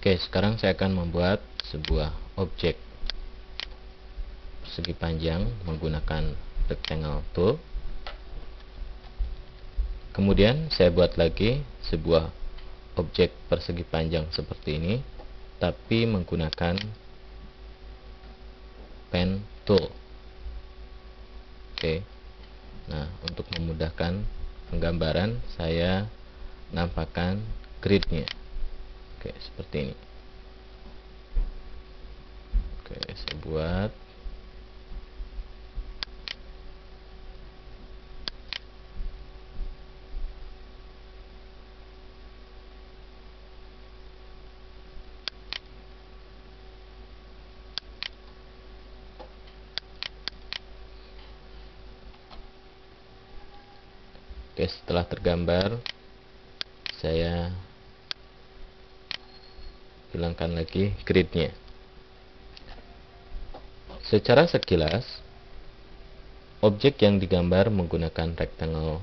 Oke, sekarang saya akan membuat sebuah objek persegi panjang menggunakan rectangle tool. Kemudian saya buat lagi sebuah objek persegi panjang seperti ini, tapi menggunakan pen tool. Oke. Nah, untuk memudahkan penggambaran, saya nampakkan gridnya. Oke, seperti ini. Oke, saya buat. Oke, setelah tergambar, saya hilangkan lagi gridnya. Secara sekilas, objek yang digambar menggunakan rectangle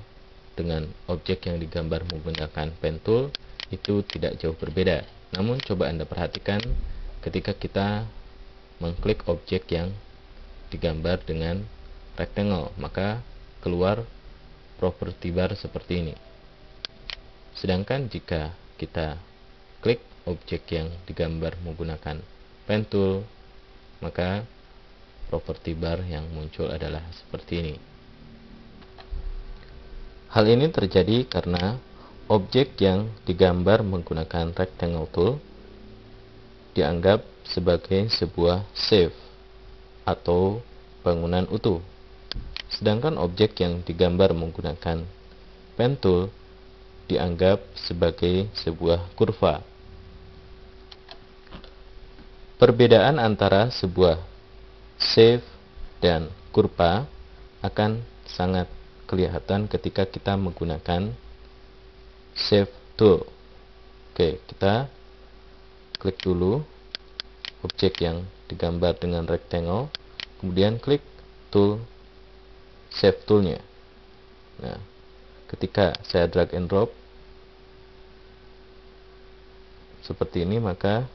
dengan objek yang digambar menggunakan pen tool itu tidak jauh berbeda. Namun coba Anda perhatikan ketika kita mengklik objek yang digambar dengan rectangle, maka keluar properti bar seperti ini. Sedangkan jika kita klik objek yang digambar menggunakan pen tool, maka properti bar yang muncul adalah seperti ini. Hal ini terjadi karena objek yang digambar menggunakan rectangle tool dianggap sebagai sebuah shape atau bangunan utuh. Sedangkan objek yang digambar menggunakan pen tool dianggap sebagai sebuah kurva. Perbedaan antara sebuah shape dan kurva akan sangat kelihatan ketika kita menggunakan shape tool. Oke, kita klik dulu objek yang digambar dengan rectangle, kemudian klik tool shape toolnya. Nah, ketika saya drag and drop seperti ini, maka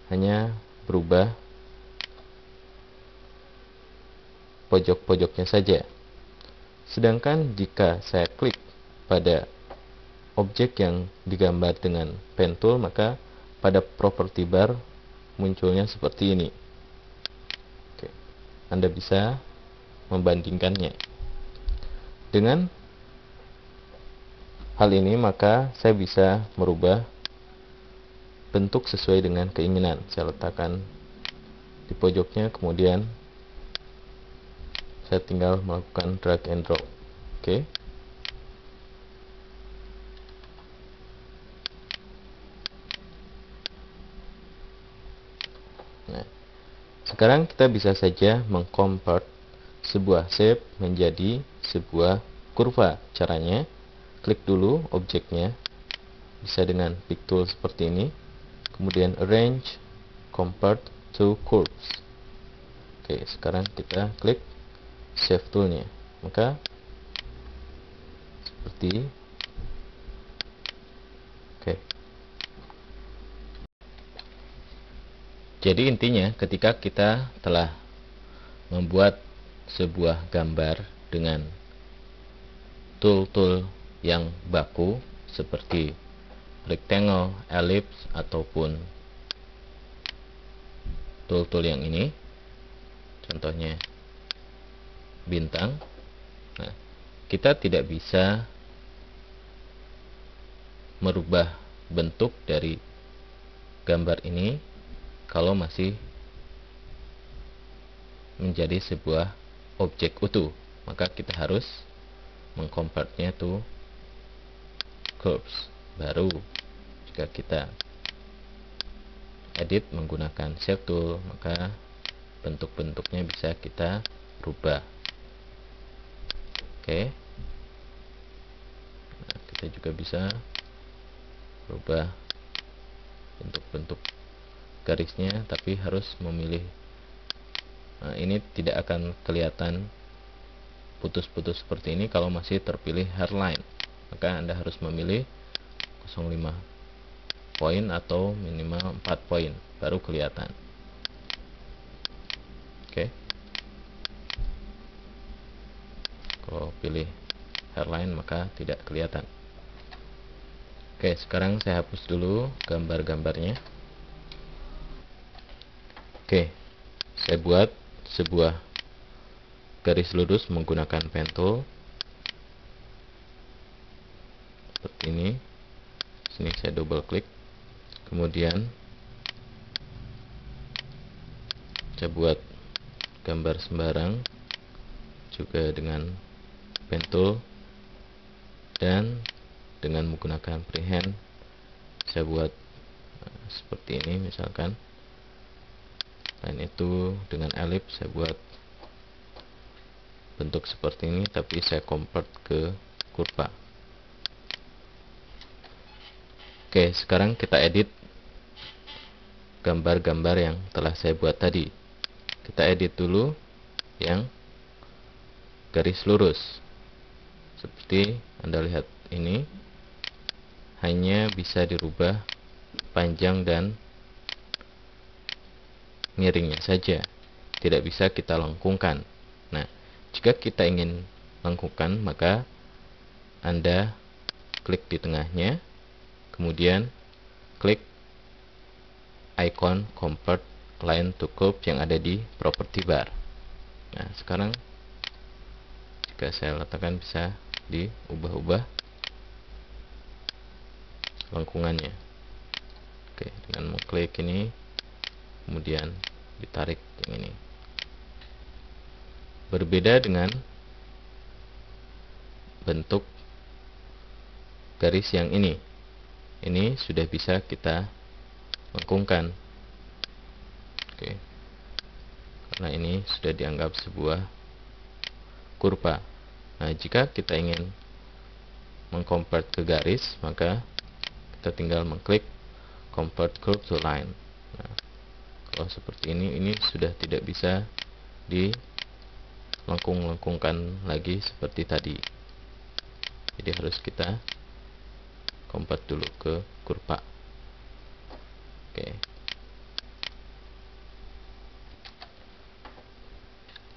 hanya berubah pojok-pojoknya saja. Sedangkan jika saya klik pada objek yang digambar dengan pen tool, maka pada property bar munculnya seperti ini. Oke, Anda bisa membandingkannya. Dengan hal ini, maka saya bisa merubah bentuk sesuai dengan keinginan. Saya letakkan di pojoknya, kemudian saya tinggal melakukan drag and drop. Oke. Nah, sekarang kita bisa saja mengconvert sebuah shape menjadi sebuah kurva. Caranya, klik dulu objeknya, bisa dengan pick tool seperti ini, kemudian arrange, convert to curves. Oke, sekarang kita klik shape toolnya, maka seperti oke. Jadi intinya, ketika kita telah membuat sebuah gambar dengan tool-tool yang baku seperti rectangle, ellipse, ataupun tool-tool yang ini, contohnya bintang. Nah, kita tidak bisa merubah bentuk dari gambar ini kalau masih menjadi sebuah objek utuh, maka kita harus mengconvertnya to curves. Baru jika kita edit menggunakan shape tool, maka bentuk-bentuknya bisa kita rubah. Oke. Nah, kita juga bisa rubah bentuk-bentuk garisnya, tapi harus memilih. Nah, ini tidak akan kelihatan putus-putus seperti ini kalau masih terpilih hairline, maka Anda harus memilih 05 poin atau minimal 4 poin baru kelihatan. Oke. Kalau pilih hairline maka tidak kelihatan. Oke, sekarang saya hapus dulu gambar-gambarnya. Oke, saya buat sebuah garis lurus menggunakan pen tool seperti ini. Sini saya double klik, kemudian saya buat gambar sembarang juga dengan pen tool, dan dengan menggunakan freehand saya buat seperti ini misalkan. Dan itu dengan ellipse saya buat bentuk seperti ini, tapi saya convert ke kurva. Oke, sekarang kita edit gambar-gambar yang telah saya buat tadi. Kita edit dulu yang garis lurus. Seperti Anda lihat ini, hanya bisa dirubah panjang dan miringnya saja, tidak bisa kita lengkungkan. Nah, jika kita ingin lengkungkan, maka Anda klik di tengahnya, kemudian klik icon convert line to curve yang ada di property bar. Nah, sekarang jika saya letakkan bisa diubah-ubah lengkungannya. Oke, dengan mengklik ini kemudian ditarik yang ini. Berbeda dengan bentuk garis yang ini. Ini sudah bisa kita lengkungkan. Oke. Karena ini sudah dianggap sebuah kurva. Nah, jika kita ingin mengconvert ke garis, maka kita tinggal mengklik convert curve to line. Nah, kalau seperti ini sudah tidak bisa dilengkung-lengkungkan lagi seperti tadi. Jadi harus kita convert dulu ke kurva. Oke.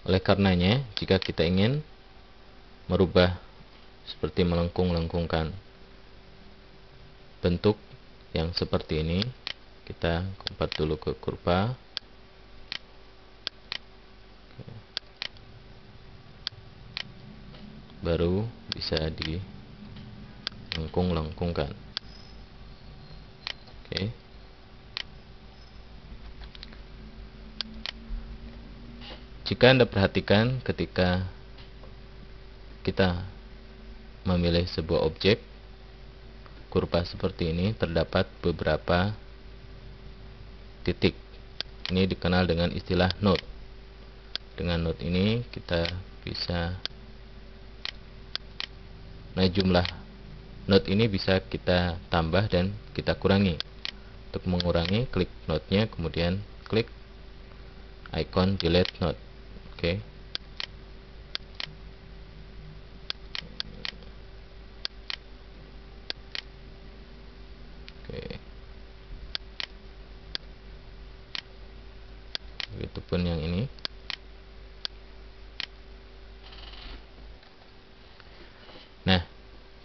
Oleh karenanya, jika kita ingin merubah seperti melengkung-lengkungkan bentuk yang seperti ini, kita convert dulu ke kurva. Baru bisa dilengkung-lengkungkan. Oke. Jika Anda perhatikan ketika kita memilih sebuah objek kurva seperti ini, terdapat beberapa titik. Ini dikenal dengan istilah node. Dengan node ini kita bisa, nah, jumlah node ini bisa kita tambah dan kita kurangi. Untuk mengurangi, klik node-nya, kemudian klik icon delete node. Oke. Begitupun yang ini. Nah,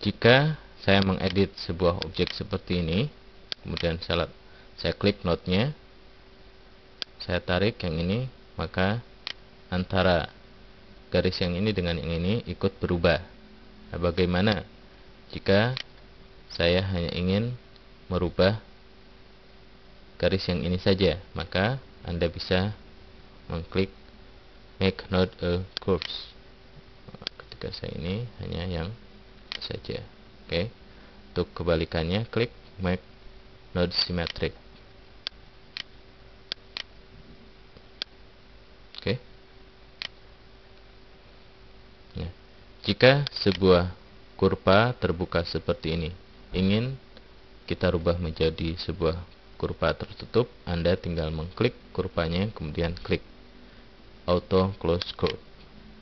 jika saya mengedit sebuah objek seperti ini, kemudian saya klik node-nya, saya tarik yang ini, maka antara garis yang ini dengan yang ini ikut berubah. Nah, bagaimana jika saya hanya ingin merubah garis yang ini saja? Maka Anda bisa mengklik make node a curves. Ketika saya ini hanya yang saja. Oke. Untuk kebalikannya, klik make node symmetric. Oke. Ya. Jika sebuah kurva terbuka seperti ini, ingin kita rubah menjadi sebuah kurva tertutup, Anda tinggal mengklik kurvanya, kemudian klik auto close curve.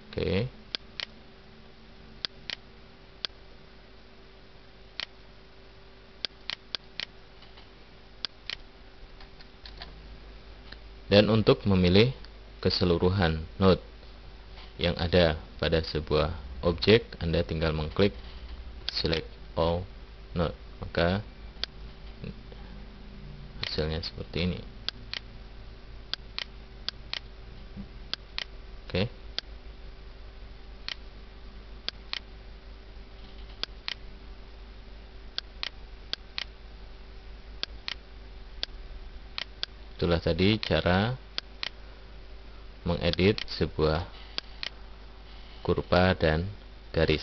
Oke. Dan untuk memilih keseluruhan node yang ada pada sebuah objek, Anda tinggal mengklik select all node, maka hasilnya seperti ini. Oke. Itulah tadi cara mengedit sebuah kurva dan garis.